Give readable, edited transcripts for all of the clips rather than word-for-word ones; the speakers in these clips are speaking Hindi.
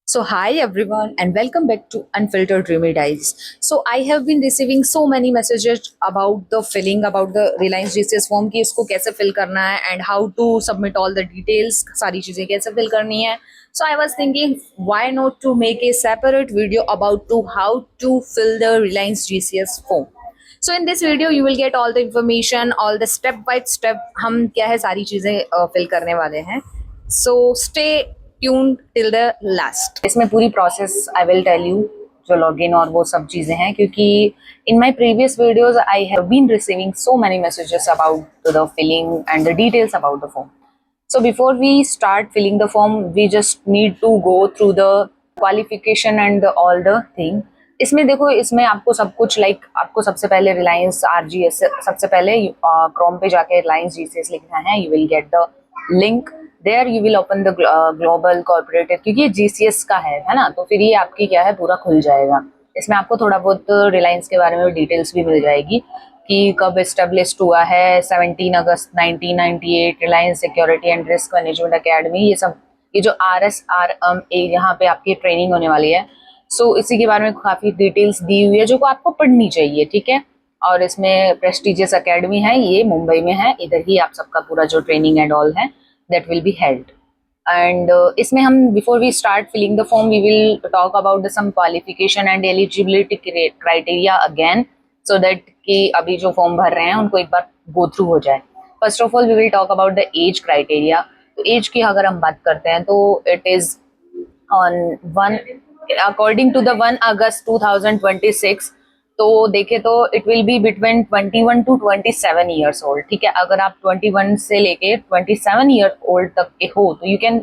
So, hi everyone, and welcome back to Unfiltered Dreamy Dives. So, I have been receiving so many messages about the filling, about the Reliance GCS form कि इसको कैसे fill करना है and how to submit all the details, सारी चीजें कैसे fill करनी है. So, I was thinking, why not to make a separate video about to how to fill the Reliance GCS form. So, in this video, you will get all the information, all the step by step हम क्या है सारी चीजें fill करने वाले हैं. So, stay tune till the last. इसमें पूरी process I will tell you, जो लॉगिन और वो सब चीजें हैं, क्योंकि in my previous videos I have been receiving so many messages about the filling and the details about the form. So before we start filling the form we just need to go through the qualification and all the thing. इसमें देखो, इसमें आपको सब कुछ आपको सबसे पहले रिलायंस आरजीएस, सबसे पहले क्रोम पे जाके रिलायंस जीसीएस लिखना है. You will get the link there, you will open the global corporated, क्योंकि ये जीसीएस का है ना, तो फिर ये आपकी क्या है पूरा खुल जाएगा. इसमें आपको थोड़ा बहुत रिलायंस के बारे में डिटेल्स भी मिल जाएगी कि कब एस्टेब्लिश्ड हुआ है. 17 अगस्त 1998 Reliance security and risk management academy. ये सब, ये जो RSRMA यहाँ पे आपकी ट्रेनिंग होने वाली है. सो इसी के बारे में काफ़ी डिटेल्स दी हुई है जो को आपको पढ़नी चाहिए, ठीक है. और इसमें प्रेस्टिजियस अकेडमी है, ये मुंबई में है. इधर ही आप सबका पूरा जो ट्रेनिंग एंड ऑल है that will be held. And इसमें हम before we start filling the form we will talk about the some qualification and eligibility criteria again, so that कि अभी जो फॉर्म भर रहे हैं उनको एक बार go through हो जाए. First of all we will talk about the age criteria. तो age की अगर हम बात करते हैं तो it is on 1 according to the 1 August 2026. तो देखे तो it will be between 21 to 27 years old, ठीक है. अगर आप 21 से लेके 27 ईयर ओल्ड तक के हो तो you can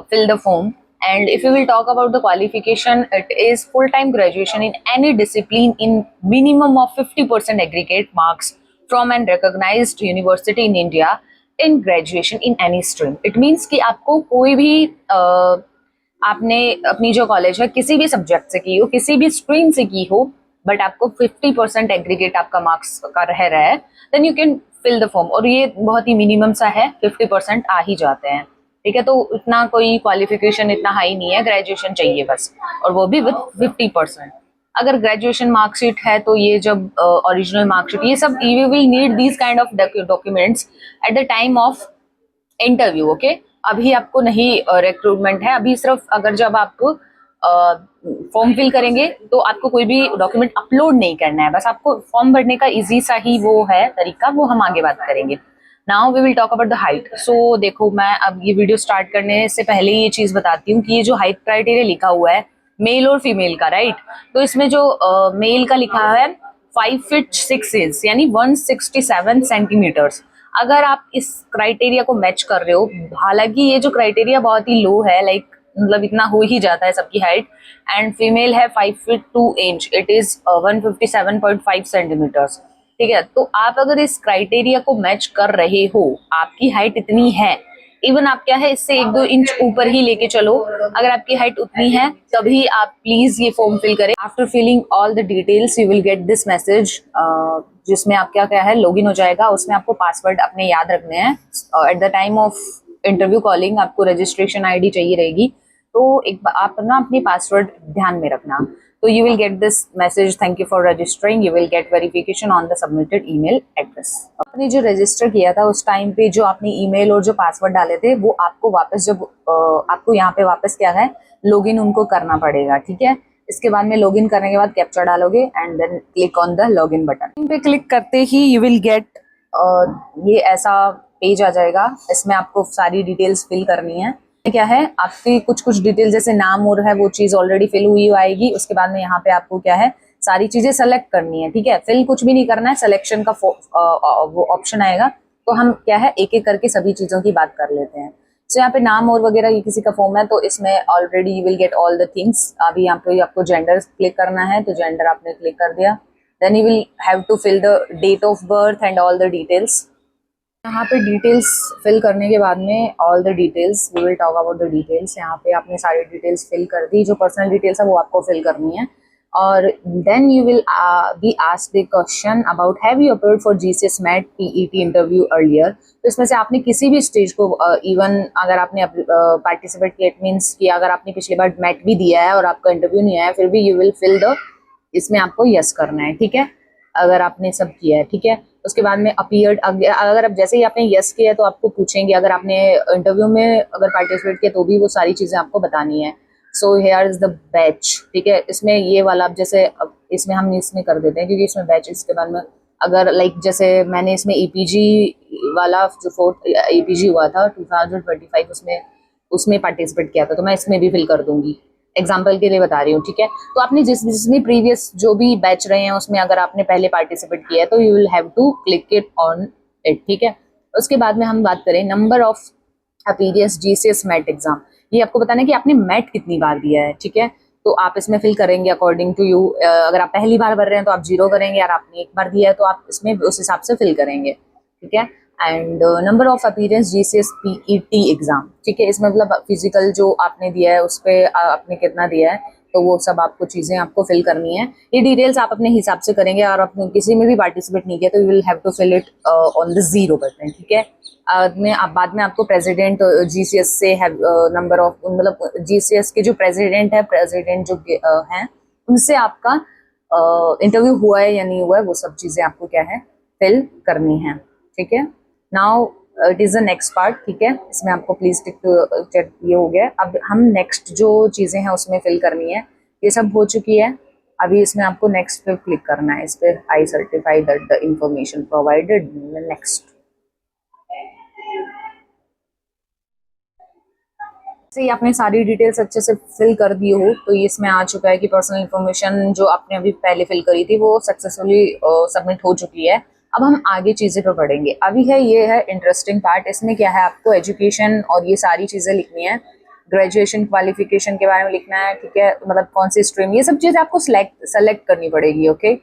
fill the form. And if you will talk about the qualification, it is full time graduation in any discipline in minimum of 50% aggregate marks from an recognized university in India in graduation in any stream. It means कि आपको कोई भी आपने अपनी जो कॉलेज है किसी भी सब्जेक्ट से की हो, किसी भी स्ट्रीम से की हो, बट आपको 50% एग्रीगेट आपका मार्क्स का रह रहा है, then you can fill the form. और ये बहुत ही मिनिमम सा है, 50% आ ही जाते हैं, ठीक है. तो इतना कोई क्वालिफिकेशन इतना हाई नहीं है, ग्रेजुएशन चाहिए बस, और वो भी विद 50%. अगर ग्रेजुएशन मार्कशीट है तो ये जब ओरिजिनल मार्कशीट, ये सब you will need these kind of documents eight the time of interview, okay. अभी आपको नहीं रिक्रूटमेंट है, अभी सिर्फ अगर जब आप फॉर्म फिल करेंगे तो आपको कोई भी डॉक्यूमेंट अपलोड नहीं करना है, बस आपको फॉर्म भरने का इजी सा ही वो है तरीका, वो हम आगे बात करेंगे. Now we will talk about the height. So देखो, मैं अब ये वीडियो स्टार्ट करने से पहले ये चीज बताती हूँ कि ये जो हाइट क्राइटेरिया लिखा हुआ है मेल और फीमेल का, राइट. तो इसमें जो मेल का लिखा है 5 फीट 6 इंच यानी 167 सेंटीमीटर्स. अगर आप इस क्राइटेरिया को मैच कर रहे हो, हालांकि ये जो क्राइटेरिया बहुत ही लो है, मतलब इतना हो ही जाता है सबकी हाइट. एंड फीमेल है 5 feet 2 inch, it is 157.5 centimetres, ठीक है. तो आप अगर इस क्राइटेरिया को मैच कर रहे हो, आपकी हाइट इतनी है, इवन आप क्या है इससे 1-2 इंच ऊपर ही लेके चलो, अगर आपकी हाइट उतनी है तभी आप प्लीज ये फॉर्म फिल करें. After filling all the details you will get this message, जिसमें आप क्या क्या है लॉगिन हो जाएगा. उसमें आपको पासवर्ड अपने याद रखने हैं. Eight the time of interview calling आपको रजिस्ट्रेशन आईडी चाहिए रहेगी, तो एक आप ना अपनी पासवर्ड ध्यान में रखना. तो you will get this message, thank you for registering, you will gate verification on the submitted email address. आपने जो रजिस्टर किया था उस टाइम पे जो आपने ईमेल और जो पासवर्ड डाले थे वो आपको वापस जब आपको यहाँ पे वापस क्या है लॉगिन उनको करना पड़ेगा, ठीक है. इसके बाद में लॉगिन करने के बाद कैप्चा डालोगे and then click on the login button. इन पे क्लिक करते ही यू विल गेट ये ऐसा पेज आ जाएगा. इसमें आपको सारी डिटेल्स फिल करनी है. क्या है आपकी कुछ कुछ डिटेल जैसे नाम और है वो चीज ऑलरेडी फिल हुई आएगी. उसके बाद में यहाँ पे आपको क्या है सारी चीजें सेलेक्ट करनी है, ठीक है. फिल कुछ भी नहीं करना है, सिलेक्शन का वो ऑप्शन आएगा. तो हम क्या है एक एक करके सभी चीजों की बात कर लेते हैं. तो यहाँ पे नाम और वगैरह ये किसी का फॉर्म है तो इसमें already you will get all the things. अभी यहाँ पे आपको जेंडर क्लिक करना है, तो जेंडर आपने क्लिक कर दिया. Then you will have to fill the date of birth and all the details. यहाँ पे डिटेल्स फिल करने के बाद में all the details we will talk about the details. यहाँ पे आपने सारी डिटेल्स फिल कर दी, जो पर्सनल डिटेल्स है वो आपको फिल करनी है. और then you will be asked the question about have you appeared for GCS MAT PET interview earlier. तो इसमें से आपने किसी भी स्टेज को इवन अगर आपने पार्टिसिपेट किया, इट मीन्स कि अगर आपने पिछली बार मैट भी दिया है और आपका इंटरव्यू नहीं आया, फिर भी यू विल फिल द, इसमें आपको यस करना है, ठीक है, अगर आपने सब किया है, ठीक है। उसके बाद में अपीयर्ड, अगर आप जैसे ही आपने यस किया है तो आपको पूछेंगे, अगर आपने इंटरव्यू में अगर पार्टिसिपेट किया तो भी वो सारी चीज़ें आपको बतानी है। So here is the batch, ठीक है। इसमें ये वाला अब जैसे अब इसमें हम इसमें कर देते हैं क्योंकि इसमें बैच, इसके बाद में अगर लाइक जैसे मैंने इसमें ईपीजी वाला जो 4th ईपीजी हुआ था 2025, उसमें उसमें पार्टिसिपेट किया था, तो मैं इसमें भी फिल कर दूंगी, एग्जाम्पल के लिए बता रही हूँ, ठीक है। तो आपने जिसमें प्रीवियस जो भी बैच रहे हैं उसमें अगर आपने पहले पार्टिसिपेट किया है तो you will have to click it on it, ठीक है। उसके बाद में हम बात करें number of appearance GCS MAT exam, ये आपको बताना है कि आपने मैट कितनी बार दिया है, ठीक है। तो आप इसमें फिल करेंगे अकॉर्डिंग टू यू, अगर आप पहली बार भर रहे हैं तो आप 0 करेंगे, और आपने एक बार दिया है तो आप इसमें उस हिसाब से फिल करेंगे, ठीक है। And number of appearance GCS PET exam, ठीक है। इसमें मतलब फिजिकल जो आपने दिया है उस पर आपने कितना दिया है, तो वो सब आपको चीज़ें आपको फिल करनी है। ये डिटेल्स आप अपने हिसाब से करेंगे, और आपने किसी में भी पार्टिसिपेट नहीं किया तो you will have to fill it on the 0%, ठीक है। बाद में आपको प्रेसिडेंट जीसीएस से है नंबर ऑफ, मतलब जीसीएस के जो प्रेसिडेंट है, प्रेसिडेंट जो हैं उनसे आपका इंटरव्यू हुआ है या नहीं हुआ है, वो सब चीज़ें आपको क्या है फिल करनी है, ठीक है। Now it is the next part, ठीक है। इसमें आपको प्लीज टिक ये हो गया। अब हम नेक्स्ट जो चीज़ें हैं उसमें फिल करनी है, ये सब हो चुकी है। अभी इसमें आपको नेक्स्ट पे क्लिक करना है, इस पर I certify that the information provided, next से आपने सारी डिटेल्स अच्छे से फिल कर दी हो तो ये इसमें आ चुका है कि पर्सनल इन्फॉर्मेशन जो आपने अभी पहले फिल करी थी वो सक्सेसफुली सबमिट हो चुकी है। अब हम आगे चीज़ें पे पढ़ेंगे। अभी है ये है इंटरेस्टिंग पार्ट, इसमें क्या है आपको एजुकेशन और ये सारी चीज़ें लिखनी है, ग्रेजुएशन क्वालिफिकेशन के बारे में लिखना है, ठीक है, मतलब कौन सी स्ट्रीम, ये सब चीज़ें आपको सेलेक्ट करनी पड़ेगी, ओके।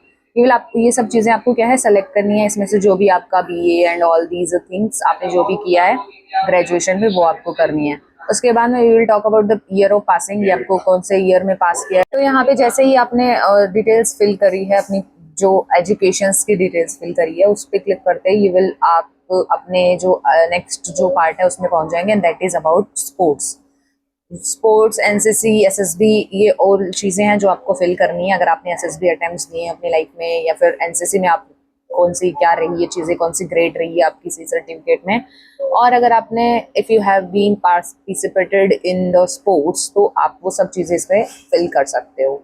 आपको ये सब चीज़ें आपको क्या है सेलेक्ट करनी है, इसमें से जो भी आपका BA and all these things आपने जो भी किया है ग्रेजुएशन में वो आपको करनी है। उसके बाद में we will talk about the year of passing, ये आपको कौन से ईयर में पास किया है। तो यहाँ पे जैसे ही आपने डिटेल्स फिल करी है, अपनी जो एजुकेशन की डिटेल्स फिल करी है उस पर क्लिक करते ही यू विल आप अपने जो नेक्स्ट जो पार्ट है उसमें पहुंच जाएंगे, and that is about sports, NCC, SSB, ये और चीज़ें हैं जो आपको फिल करनी है। अगर आपने एसएसबी अटेम्प्ट्स दिए हैं अपनी लाइफ में, या फिर एनसीसी में आप कौन सी क्या रही है चीज़ें, कौन सी ग्रेड रही है आपकी सी सर्टिफिकेट में, और अगर आपने if you have been participated in the sports तो आप वो सब चीज़ें इस पर फिल कर सकते हो।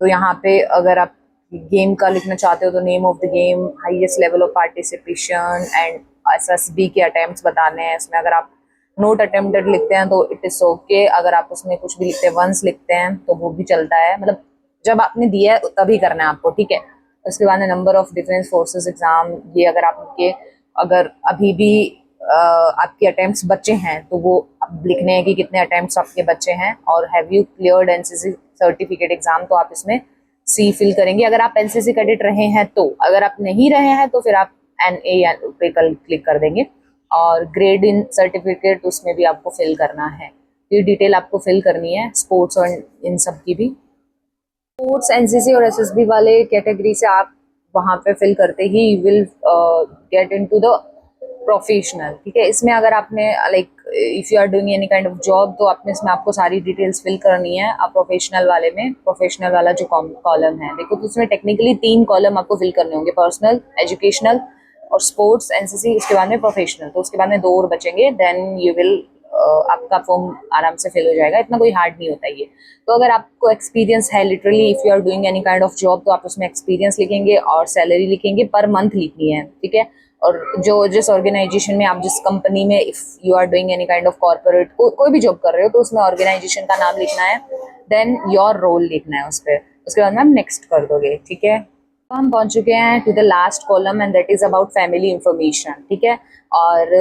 तो यहाँ पे अगर आप गेम का लिखना चाहते हो तो name of the game, highest level of participation and SSB के अटेम्प्ट्स बताने हैं। इसमें अगर आप नोट अटेम्प्टेड लिखते हैं तो इट इज ओके, अगर आप उसमें कुछ भी लिखते हैं वंस लिखते हैं तो वो भी चलता है, मतलब जब आपने दिया है तभी करना है आपको, ठीक है। उसके बाद number of defence forces exam, ये अगर आपके अगर अभी भी आपके अटेम्प्ट्स बचे हैं तो वो लिखने हैं कि कितने अटेम्प्ट्स आपके बचे हैं, और have you cleared NCC certificate exam, तो आप इसमें सी फिल करेंगे अगर आप एनसीसी कैडेट रहे हैं तो। अगर आप नहीं रहे हैं तो फिर आप एनए पे कल क्लिक कर देंगे, और ग्रेड इन सर्टिफिकेट उसमें भी आपको फिल करना है। ये डिटेल आपको फिल करनी है स्पोर्ट्स और इन सब की भी। स्पोर्ट्स, एनसीसी और एसएसबी वाले कैटेगरी से आप वहाँ पे फिल करते ही you will get into the professional, ठीक है। इसमें अगर आपने like if you are doing any kind of job तो आपने इसमें आपको सारी डिटेल्स फिल करनी है। आप प्रोफेशनल वाले में, प्रोफेशनल वाला जो कॉलम है देखो, तो उसमें टेक्निकली 3 कॉलम आपको फिल करने होंगे, पर्सनल, एजुकेशनल और स्पोर्ट्स, एनसीसी, उसके बाद में प्रोफेशनल, तो उसके बाद में 2 और बचेंगे, देन यू विल आपका फॉर्म आराम से फिल हो जाएगा, इतना कोई हार्ड नहीं होता ये। तो अगर आपको एक्सपीरियंस है literally if you are doing any kind of job तो आप उसमें एक्सपीरियंस लिखेंगे और सैलरी लिखेंगे, पर मंथ लिखनी है, ठीक है। और जो जिस ऑर्गेनाइजेशन में आप, जिस कंपनी में if you are doing any kind of corporate कोई भी जॉब कर रहे हो तो उसमें ऑर्गेनाइजेशन का नाम लिखना है, देन योर रोल लिखना है उस पर, उसके बाद में आप नेक्स्ट कर दोगे, ठीक है। तो हम पहुंच चुके हैं to the last column and that is about family information, ठीक है। और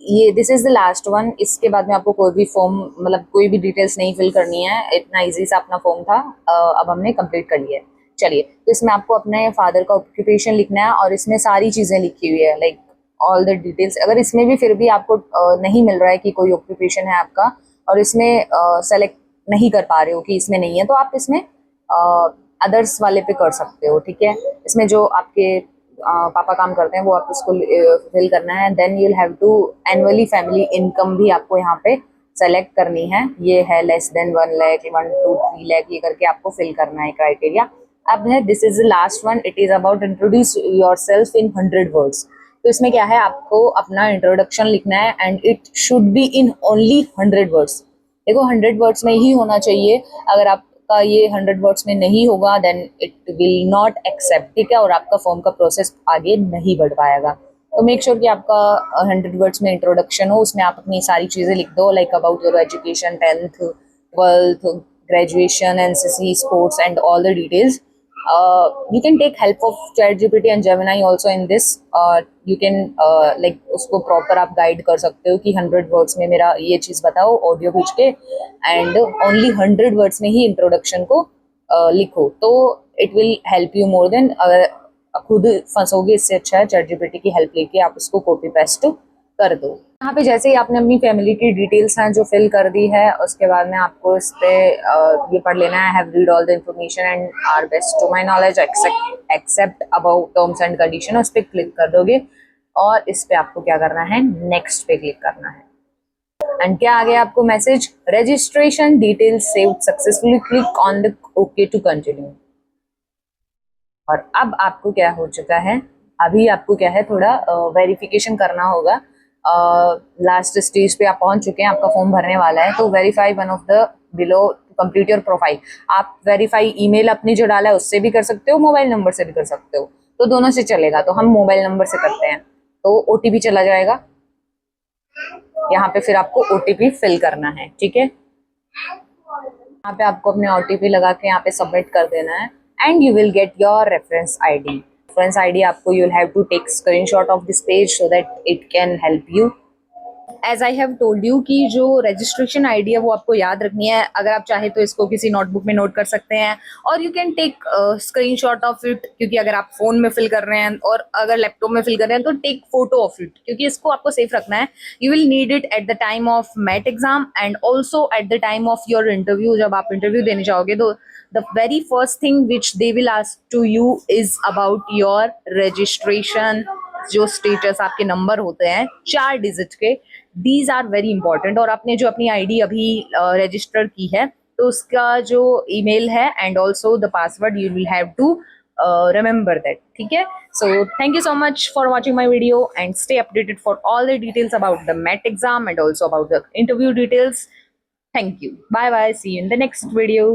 ये this is the last one. इसके बाद में आपको कोई भी फॉर्म, मतलब कोई भी डिटेल्स नहीं फिल करनी है, इतना इजी सा अपना फॉर्म था, अब हमने कंप्लीट कर लिया है। चलिए, तो इसमें आपको अपने फादर का ऑक्यूपेशन लिखना है, और इसमें सारी चीज़ें लिखी हुई है, लाइक ऑल द डिटेल्स। अगर इसमें भी फिर भी आपको नहीं मिल रहा है कि कोई ऑक्यूपेशन है आपका, और इसमें सेलेक्ट नहीं कर पा रहे हो कि इसमें नहीं है, तो आप इसमें अदर्स वाले पे कर सकते हो, ठीक है। इसमें जो आपके पापा काम करते हैं वो आप इसको फिल करना है। Then you have to annually family income भी आपको यहाँ पे सेलेक्ट करनी है। ये है less than 1 lakh, 1 to 3 lakh, ये करके आपको फिल करना है क्राइटेरिया। अब है this is the last one, it is about introduce yourself in 100 words. तो इसमें क्या है, आपको अपना इंट्रोडक्शन लिखना है and it should be in only 100 words. देखो 100 वर्ड्स में ही होना चाहिए। अगर आपका ये 100 वर्ड्स में नहीं होगा then it will not accept, ठीक है, और आपका फॉर्म का प्रोसेस आगे नहीं बढ़ पाएगा। तो मेक श्योर कि आपका 100 वर्ड्स में इंट्रोडक्शन हो, उसमें आप अपनी सारी चीज़ें लिख दो, like about your education, 10th 12th, graduation, NCC, sports and all the details. You can take help of ChatGPT and Gemini also in this. You can like उसको प्रॉपर आप गाइड कर सकते हो कि 100 वर्ड्स में मेरा ये चीज़ बताओ ऑडियो भेज के, एंड ओनली 100 वर्ड्स में ही इंट्रोडक्शन को लिखो, तो it will help you more than अगर खुद फंसोगे। इससे अच्छा है ChatGPT की हेल्प लेके आप उसको कॉपी पेस्ट कर दो। यहाँ पे जैसे ही आपने अपनी फैमिली की डिटेल्स हैं जो फिल कर दी है, उसके बाद में आपको इस पे ये पढ़ लेना है, have read all the information and are best to my knowledge accept about terms and condition, उस पर क्लिक कर दोगे और इस पे आपको क्या करना है, नेक्स्ट पे क्लिक करना है। एंड क्या आ गया आपको message, registration details saved successfully, click on the okay to continue. और अब आपको क्या हो चुका है, अभी आपको क्या है, थोड़ा वेरिफिकेशन करना होगा। लास्ट स्टेज पे आप पहुंच चुके हैं, आपका फॉर्म भरने वाला है। तो verify one of the below to complete your profile. आप वेरीफाई ईमेल अपनी जो डाला है उससे भी कर सकते हो, मोबाइल नंबर से भी कर सकते हो, तो दोनों से चलेगा। तो हम मोबाइल नंबर से करते हैं, तो ओटीपी चला जाएगा यहाँ पे, फिर आपको ओटीपी फिल करना है, ठीक है। यहाँ पे आपको अपने ओटीपी लगा के यहाँ पे सबमिट कर देना है and you will get your reference ID. Reference ID आपको you will have to take screenshot of this page so that it can help you. As I have told you कि जो रजिस्ट्रेशन आईडी है वो आपको याद रखनी है। अगर आप चाहे तो इसको किसी नोटबुक में नोट कर सकते हैं, और you can take screenshot of it, क्योंकि अगर आप फोन में फिल कर रहे हैं और अगर लैपटॉप में फिल कर रहे हैं तो टेक फोटो ऑफ इट, क्योंकि इसको आपको सेफ रखना है। You will need it at the time of MAT exam and also at the time of your interview. जब आप इंटरव्यू देने जाओगे तो the very first thing which they will ask to you is about your registration, जो स्टेटस आपके नंबर होते हैं 4 डिजिट के, दीज आर वेरी इंपॉर्टेंट। और आपने जो अपनी आईडी अभी रजिस्टर की है तो उसका जो ईमेल है and also the password you will have to remember that, ठीक है। So thank you so much for watching my video and stay updated for all the details about the MET exam and also about the interview details. Thank you. Bye bye. See you in the next video.